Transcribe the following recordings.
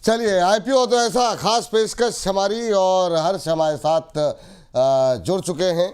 चलिए, आईपीओ तो ऐसा खास पेशकश हमारी, और हर्ष हमारे साथ जुड़ चुके हैं।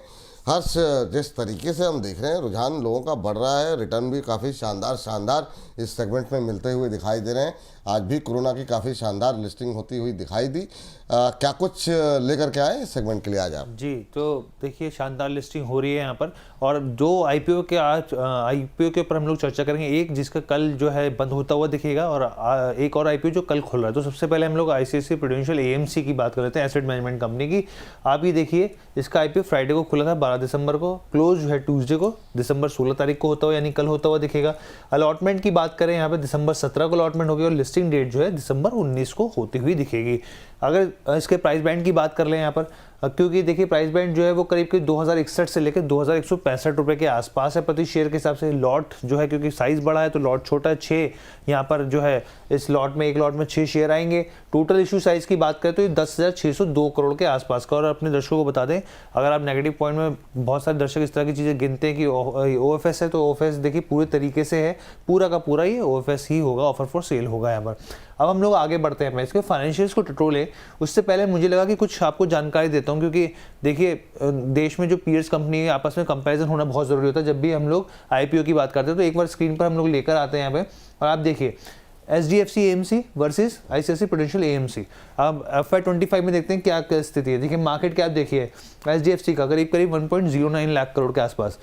हर्ष, जिस तरीके से हम देख रहे हैं रुझान लोगों का बढ़ रहा है, रिटर्न भी काफ़ी शानदार इस सेगमेंट में मिलते हुए दिखाई दे रहे हैं। आज भी कोरोना की काफ़ी शानदार लिस्टिंग होती हुई दिखाई दी। क्या कुछ लेकर के आए इस सेगमेंट के लिए आज आप? जी, तो देखिए शानदार लिस्टिंग हो रही है यहाँ पर, और दो आईपीओ के आज आईपीओ के ऊपर हम लोग चर्चा करेंगे। एक जिसका कल जो है बंद होता हुआ दिखेगा, और एक और आईपीओ जो कल खुल रहा है। तो सबसे पहले हम लोग आईसीआईसीआई प्रूडेंशियल एएमसी की बात कर लेते हैं, एसेट मैनेजमेंट कंपनी की। आप ये देखिए, इसका आईपीओ फ्राइडे को खुला था 12 दिसंबर को, क्लोज जो है ट्यूसडे को दिसंबर 16 तारीख को होता हुआ, यानी कल होता हुआ दिखेगा। अलॉटमेंट की बात करें यहाँ पे दिसंबर 17 को अलॉटमेंट होगी, और लिस्टिंग डेट जो है दिसंबर 19 को होती हुई दिखेगी। अगर इसके प्राइस बैंड की बात कर लें यहाँ पर, क्योंकि देखिए प्राइस बैंड जो है वो करीब 2061 से लेकर 2165 रुपए के आसपास है प्रति शेयर के हिसाब से। लॉट जो है, क्योंकि साइज बड़ा है तो लॉट छोटा है, 6 यहाँ पर जो है इस लॉट में, एक लॉट में 6 शेयर आएंगे। टोटल इशू साइज की बात करें तो ये 10,602 करोड़ के आसपास का। और अपने दर्शकों को बता दें, अगर आप नेगेटिव पॉइंट में, बहुत सारे दर्शक इस तरह की चीज़ें गिनते हैं कि ओएफएस है, तो ओएफएस देखिए पूरे तरीके से है, पूरा का पूरा ये ओएफएस ही होगा, ऑफर फॉर सेल होगा यहाँ पर। अब हम लोग आगे बढ़ते हैं, मैं इसके फाइनेंशियल्स को टटोले उससे पहले मुझे लगा कि कुछ आपको जानकारी देता हूँ, क्योंकि देखिए देश में जो पीयर्स कंपनी है आपस में कंपैरिजन होना बहुत ज़रूरी होता है जब भी हम लोग आईपीओ की बात करते हैं। तो एक बार स्क्रीन पर हम लोग लेकर आते हैं यहाँ पे, और आप देखिए HDFC AMC versus ICICI prudential AMC. अब FY25 में देखते हैं क्या स्थिति है। देखिए मार्केट कैप देखिए एचडीएफसी का करीब 1.09 लाख करोड़ के आसपास।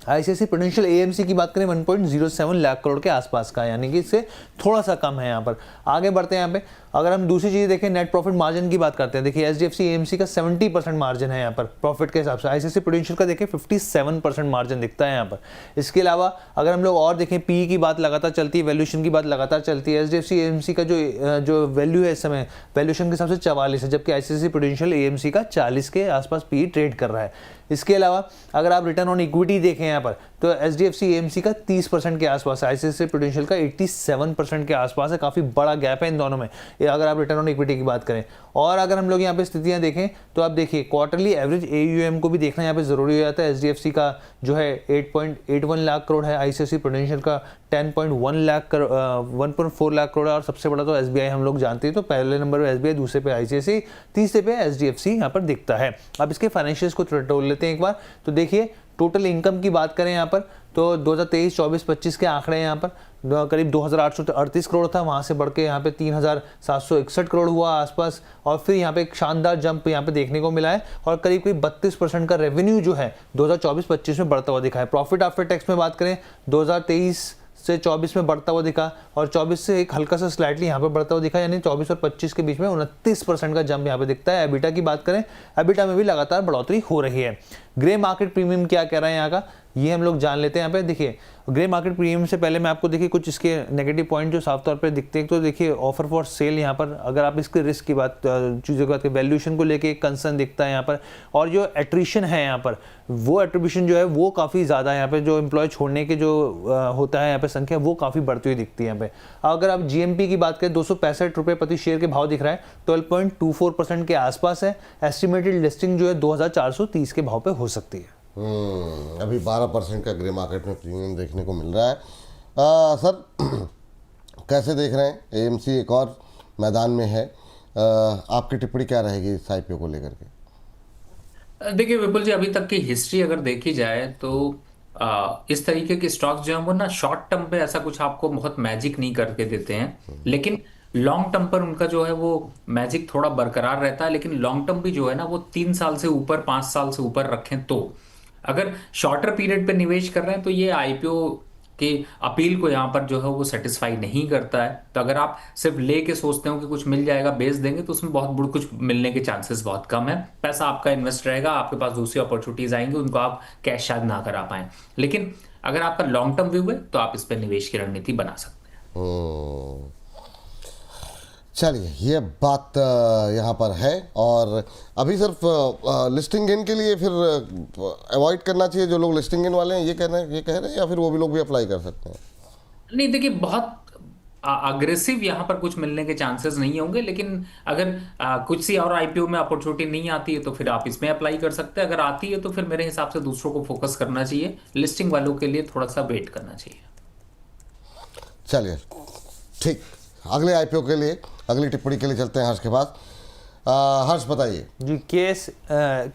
आईसीआईसीआई प्रूडेंशियल एएमसी की बात करें 1.07 लाख करोड़ के आसपास का, यानी कि इससे थोड़ा सा कम है यहाँ पर। आगे बढ़ते हैं यहाँ पे, अगर हम दूसरी चीज़ देखें, नेट प्रॉफिट मार्जिन की बात करते हैं। देखिए एचडीएफसी एएमसी का 70% मार्जिन है यहाँ पर प्रॉफिट के हिसाब से। आईसीआईसीआई प्रूडेंशियल का देखिए 57% मार्जिन दिखता है यहाँ पर। इसके अलावा अगर हम लोग और देखें, पीई की बात लगातार चलती है, वैल्यूएशन की बात लगातार चलती है। एचडीएफसी एएमसी का जो वैल्यू है इस समय वैल्यूएशन के हिसाब से 44 है, जबकि आईसीआईसीआई प्रूडेंशियल एएमसी का 40 के आसपास पीई ट्रेड कर रहा है। इसके अलावा अगर आप रिटर्न ऑन इक्विटी देखें यहाँ पर, तो एचडीएफसी एएमसी का 30% के आसपास है, आईसीआईसीआई प्रूडेंशियल का 87% के आसपास है। काफ़ी बड़ा गैप है इन दोनों में अगर आप रिटर्न ऑन इक्विटी की बात करें। और अगर हम लोग यहाँ पे स्थितियाँ देखें तो आप देखिए क्वार्टरली एवरेज एयूएम को भी देखना यहाँ पे ज़रूरी हो जाता है। एचडीएफसी का जो है 8.81 लाख करोड़ है, आईसीआईसीआई प्रूडेंशियल का 1.4 लाख करोड़ है, और सबसे बड़ा तो एसबीआई हम लोग जानते हैं। तो पहले नंबर पे एसबीआई, दूसरे पे आईसीआईसीआई, तीसरे पे एचडीएफसी यहाँ पर दिखता है। अब इसके फाइनेंशियल्स को टटोल लेते हैं एक बार। तो देखिए टोटल इनकम की बात करें यहाँ पर, तो 2023, 24, 25 के आंकड़े यहाँ पर करीब 2,838 करोड़ था, वहाँ से बढ़ के यहाँ पे 3,761 करोड़ हुआ आसपास। और फिर यहाँ पे एक शानदार जंप यहाँ पे देखने को मिला है, और करीब 32% का रेवेन्यू जो है 2024-25 में बढ़ता हुआ दिखा है। प्रॉफिट आफ्टर टैक्स में बात करें 2023 से 24 में बढ़ता हुआ दिखा, और 24 से एक हल्का सा स्लाइटली यहाँ पे बढ़ता हुआ दिखा, यानी 24 और 25 के बीच में 29% का जंप यहाँ पे दिखता है। एबिटा की बात करें, एबिटा में भी लगातार बढ़ोतरी हो रही है। ग्रे मार्केट प्रीमियम क्या कह रहा है यहाँ का, ये हम लोग जान लेते हैं। यहाँ पे देखिए ग्रे मार्केट प्रीमियम से पहले मैं आपको देखिए कुछ इसके नेगेटिव पॉइंट जो साफ तौर पे दिखते हैं। तो देखिए ऑफर फॉर सेल यहाँ पर, अगर आप इसके रिस्क की बात, चीज़ों की बात करें, वैल्यूएशन को लेके एक कंसर्न दिखता है यहाँ पर। और जो एट्रिशन है यहाँ पर, वो एट्रीब्यूशन जो है वो काफ़ी ज़्यादा है यहाँ पे। जो एम्प्लॉय छोड़ने के जो होता है यहाँ पे संख्या, वो काफ़ी बढ़ती हुई दिखती है यहाँ पे। अगर आप जीएमपी की बात करें 265 रुपये प्रति शेयर के भाव दिख रहा है, 12.24% के आसपास है। एस्टिमेटेड लिस्टिंग जो है 2,430 के भाव पे हो सकती है। अभी 12% का ग्रे मार्केट में प्रीमियम देखने को मिल रहा है। सर कैसे देख रहे हैं, एएमसी एक और मैदान में है, आपकी टिप्पणी क्या रहेगी इस आईपीओ को लेकर के? देखिए विपुल जी, अभी तक की हिस्ट्री अगर देखी जाए तो इस तरीके के स्टॉक्स जो हैं वो ना शॉर्ट टर्म पे ऐसा कुछ आपको बहुत मैजिक नहीं करके देते हैं, लेकिन लॉन्ग टर्म पर उनका जो है वो मैजिक थोड़ा बरकरार रहता है। लेकिन लॉन्ग टर्म भी जो है ना वो 3 साल से ऊपर, 5 साल से ऊपर रखें, तो अगर शॉर्टर पीरियड पे निवेश कर रहे हैं तो ये आईपीओ के अपील को यहाँ पर जो है वो सेटिस्फाई नहीं करता है। तो अगर आप सिर्फ ले के सोचते हो कि कुछ मिल जाएगा, बेच देंगे, तो उसमें बहुत बुरा कुछ मिलने के चांसेस बहुत कम है। पैसा आपका इन्वेस्ट रहेगा, आपके पास दूसरी अपॉर्चुनिटीज आएंगी, उनको आप कैश शायद ना करा पाए। लेकिन अगर आपका लॉन्ग टर्म व्यू है तो आप इस पर निवेश की रणनीति बना सकते हैं। चलिए, ये बात यहाँ पर है। और अभी सिर्फ लिस्टिंग गेन के लिए फिर अवॉइड करना चाहिए जो लोग लिस्टिंग गेन वाले हैं, ये कह रहे हैं, या फिर वो भी लोग भी अप्लाई कर सकते हैं? नहीं, देखिए बहुत अग्रेसिव यहाँ पर कुछ मिलने के चांसेस नहीं होंगे, लेकिन अगर कुछ सी और आईपीओ में अपॉर्चुनिटी नहीं आती है तो फिर आप इसमें अप्लाई कर सकते हैं। अगर आती है तो फिर मेरे हिसाब से दूसरों को फोकस करना चाहिए, लिस्टिंग वालों के लिए थोड़ा सा वेट करना चाहिए। चलिए ठीक, अगले आईपीओ के लिए अगली टिप्पणी के लिए चलते हैं हर्ष के पास। हर्ष बताइए जी,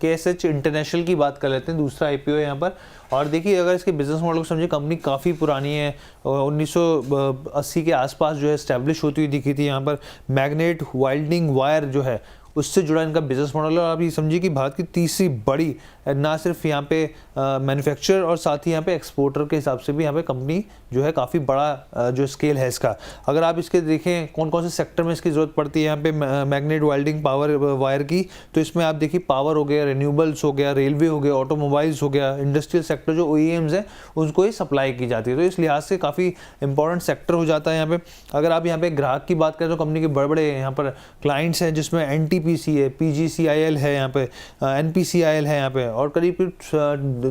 KSH इंटरनेशनल की बात कर लेते हैं, दूसरा आईपीओ है यहाँ पर। और देखिए अगर इसके बिजनेस मॉडल को समझे, कंपनी काफ़ी पुरानी है, 1980 के आसपास जो है एस्टेब्लिश होती हुई दिखी थी। यहाँ पर मैग्नेट वाइल्डिंग वायर जो है उससे जुड़ा इनका बिजनेस मॉडल है। और आप ये समझिए कि भारत की तीसरी बड़ी, ना सिर्फ यहाँ पे मैन्युफैक्चरर और साथ ही यहाँ पे एक्सपोर्टर के हिसाब से भी यहाँ पे कंपनी जो है काफ़ी बड़ा जो स्केल है इसका। अगर आप इसके देखें कौन कौन से सेक्टर में इसकी ज़रूरत पड़ती है यहाँ पे मैग्नेट वेल्डिंग पावर वायर की, तो इसमें आप देखिए पावर हो गया, रिन्यूएबल्स हो गया, रेलवे हो गया, ऑटोमोबाइल्स हो गया, इंडस्ट्रियल सेक्टर जो OEMs हैं उनको ही सप्लाई की जाती है। तो इस लिहाज से काफ़ी इंपॉर्टेंट सेक्टर हो जाता है यहाँ पे। अगर आप यहाँ पे ग्राहक की बात करें तो कंपनी के बड़े बड़े यहाँ पर क्लाइंट्स हैं, जिसमें NTPC है, PGCIL है, यहाँ पे NPCIL है यहाँ पे, और करीब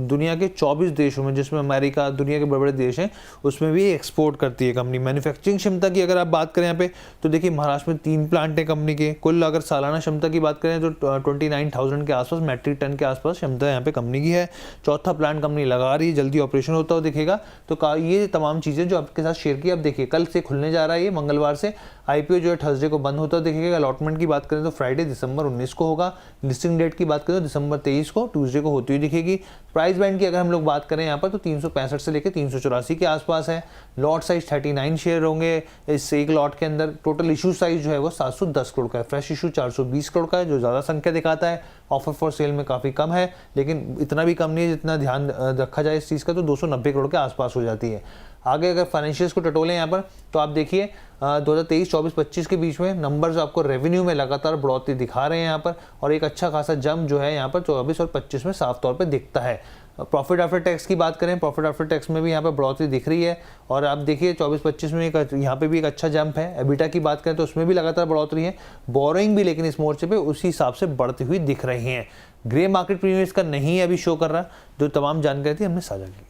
दुनिया के 24 देशों में, जिसमें अमेरिका, दुनिया के बड़े बड़े देश हैं, उसमें भी एक्सपोर्ट करती है कंपनी। मैन्युफैक्चरिंग क्षमता की अगर आप बात करें यहाँ पे, तो देखिए महाराष्ट्र में 3 प्लांट है कंपनी के। कुल अगर सालाना क्षमता की बात करें तो 29,000 के आसपास मेट्रिक टन के आसपास क्षमता यहाँ पे कंपनी की है। चौथा प्लांट कंपनी लगा रही है, जल्दी ऑपरेशन होता हुआ दिखेगा। तो ये तमाम चीज़ें जो आपके साथ शेयर की, अब देखिए कल से खुलने जा रहा है, ये मंगलवार से। आईपीओ जो है थर्सडे को बंद होता दिखेगा। अलॉटमेंट की बात करें तो फ्राइडे दिसंबर 19 को होगा। लिस्टिंग डेट की बात करें तो दिसंबर 23 को ट्यूसडे को होती हुई दिखेगी। प्राइस बैंड की अगर हम लोग बात करें यहाँ पर, तो 365 से लेकर 384 के आसपास है। लॉट साइज 39 शेयर होंगे इस एक लॉट के अंदर। टोटल इशू साइज जो है वो 710 करोड़ का है। फ्रेश इशू 420 करोड़ का है, जो ज़्यादा संख्या दिखाता है। ऑफर फॉर सेल में काफ़ी कम है, लेकिन इतना भी कम नहीं है जितना ध्यान रखा जाए इस चीज़ का, तो 290 करोड़ के आसपास हो जाती है। आगे अगर फाइनेंशियल्स को टटोलें यहाँ पर, तो आप देखिए 2023, 24, 25 के बीच में नंबर्स आपको रेवेन्यू में लगातार बढ़ोतरी दिखा रहे हैं यहाँ पर, और एक अच्छा खासा जंप जो है यहाँ पर 24 और 25 में साफ तौर पे दिखता है। प्रॉफिट आफ्टर टैक्स की बात करें, प्रॉफिट आफ्टर टैक्स में भी यहाँ पर बढ़ोतरी दिख रही है, और आप देखिए 24-25 में एक यहाँ पे भी एक अच्छा जंप है। एबिटा की बात करें तो उसमें भी लगातार बढ़ोतरी है। बोरोइंग भी लेकिन इस मोर्चे पे उसी हिसाब से बढ़ती हुई दिख रही है। ग्रे मार्केट प्रीमियम इसका नहीं अभी शो कर रहा, जो तमाम जानकारी थी हमने साझा की।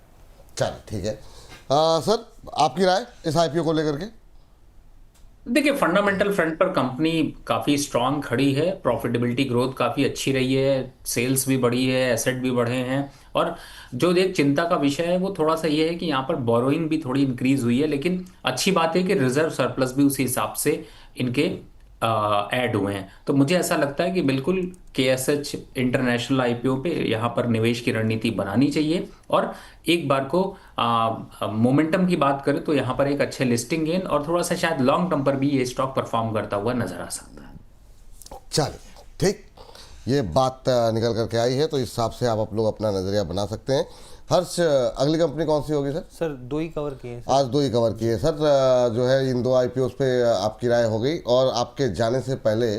चल ठीक है। सर आपकी राय इस आईपीओ को लेकर के? देखिए, फंडामेंटल फ्रंट पर कंपनी काफ़ी स्ट्रांग खड़ी है। प्रॉफिटेबिलिटी ग्रोथ काफ़ी अच्छी रही है, सेल्स भी बढ़ी है, एसेट भी बढ़े हैं। और जो एक चिंता का विषय है वो थोड़ा सा ये है कि यहाँ पर बोरोइंग भी थोड़ी इंक्रीज हुई है, लेकिन अच्छी बात है कि रिजर्व सरप्लस भी उसी हिसाब से इनके ऐड हुए हैं। तो मुझे ऐसा लगता है कि बिल्कुल KSH इंटरनेशनल आईपीओ पे यहाँ पर निवेश की रणनीति बनानी चाहिए। और एक बार को मोमेंटम की बात करें तो यहाँ पर एक अच्छे लिस्टिंग गेन और थोड़ा सा शायद लॉन्ग टर्म पर भी ये स्टॉक परफॉर्म करता हुआ नजर आ सकता है। चलिए ठीक, ये बात निकल करके आई है, तो इस हिसाब से आप लोग अपना नजरिया बना सकते हैं। हर्ष, अगली कंपनी कौन सी होगी सर? सर 2 ही कवर किए हैं। आज 2 ही कवर किए सर। जो है इन 2 आईपीओ पे आपकी राय हो गई, और आपके जाने से पहले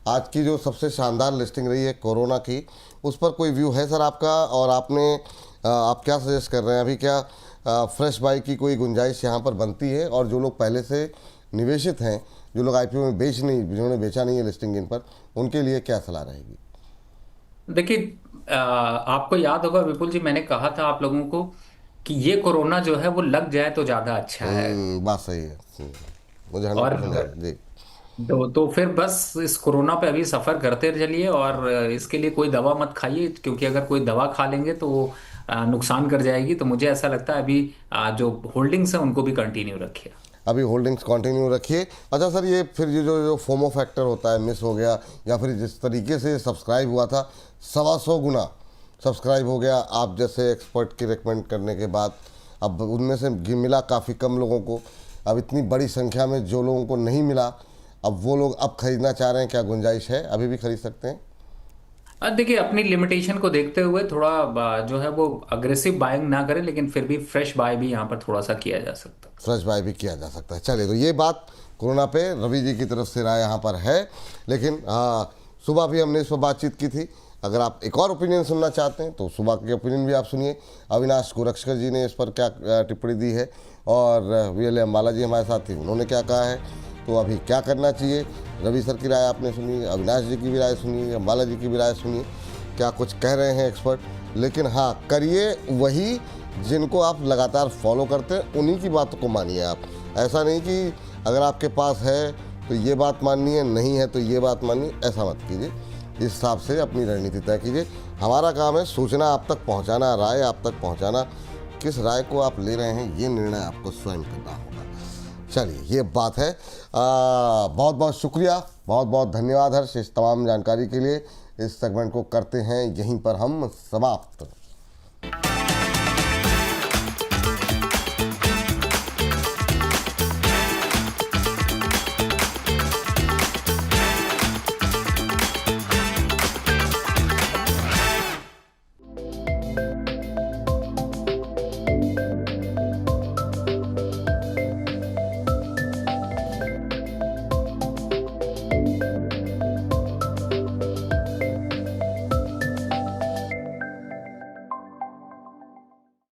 आज की जो सबसे शानदार लिस्टिंग रही है कोरोना की, उस पर कोई व्यू है सर आपका? और आप क्या सजेस्ट कर रहे हैं अभी? क्या फ्रेश बाई की कोई गुंजाइश यहाँ पर बनती है? और जो लोग पहले से निवेशित हैं, जो लोग आईपीओ में जिन्होंने बेचा नहीं है लिस्टिंग इन पर, उनके लिए क्या सलाह रहेगी? देखिए, आपको याद होगा विपुल जी, मैंने कहा था आप लोगों को कि ये कोरोना जो है वो लग जाए तो ज्यादा अच्छा है। बात सही है। मुझे और 100% जी। तो फिर बस इस कोरोना पे अभी सफर करते चलिए, और इसके लिए कोई दवा मत खाइए, क्योंकि अगर कोई दवा खा लेंगे तो वो नुकसान कर जाएगी। तो मुझे ऐसा लगता है अभी जो होल्डिंग्स है उनको भी कंटिन्यू रखिए। अभी होल्डिंग्स कंटिन्यू रखिए। अच्छा सर, ये फिर ये जो फोमो फैक्टर होता है, मिस हो गया, या फिर जिस तरीके से सब्सक्राइब हुआ था 125 गुना सब्सक्राइब हो गया आप जैसे एक्सपर्ट की रिकमेंड करने के बाद, अब उनमें से मिला काफ़ी कम लोगों को। अब इतनी बड़ी संख्या में जो लोगों को नहीं मिला, अब वो लोग अब खरीदना चाह रहे हैं, क्या गुंजाइश है? अभी भी खरीद सकते हैं? देखिए, अपनी लिमिटेशन को देखते हुए थोड़ा जो है वो अग्रेसिव बाइंग ना करें, लेकिन फिर भी फ्रेश बाय भी यहाँ पर थोड़ा सा किया जा सकता है। फ्रेश बाय भी किया जा सकता है। चलिए, तो ये बात कोरोना पे रवि जी की तरफ से राय यहाँ पर है। लेकिन सुबह भी हमने इस पर बातचीत की थी। अगर आप एक और ओपिनियन सुनना चाहते हैं तो सुबह के ओपिनियन भी आप सुनिए। अविनाश गोरक्षकर जी ने इस पर क्या टिप्पणी दी है, और VL अम्बाला जी हमारे साथ थी, उन्होंने क्या कहा है, तो अभी क्या करना चाहिए। रवि सर की राय आपने सुनी, अविनाश जी की भी राय सुनी, अम्बाला जी की भी राय सुनी, क्या कुछ कह रहे हैं एक्सपर्ट। लेकिन हाँ, करिए वही जिनको आप लगातार फॉलो करते हैं, उन्हीं की बातों को मानिए आप। ऐसा नहीं कि अगर आपके पास है तो ये बात माननी है, नहीं है तो ये बात माननी है, ऐसा मत कीजिए। इस हिसाब से अपनी रणनीति तय कीजिए। हमारा काम है सूचना आप तक पहुंचाना, राय आप तक पहुंचाना। किस राय को आप ले रहे हैं ये निर्णय आपको स्वयं करना होगा। चलिए, ये बात है। बहुत बहुत शुक्रिया, बहुत बहुत धन्यवाद हर्ष इस तमाम जानकारी के लिए। इस सेगमेंट को करते हैं यहीं पर हम समाप्त।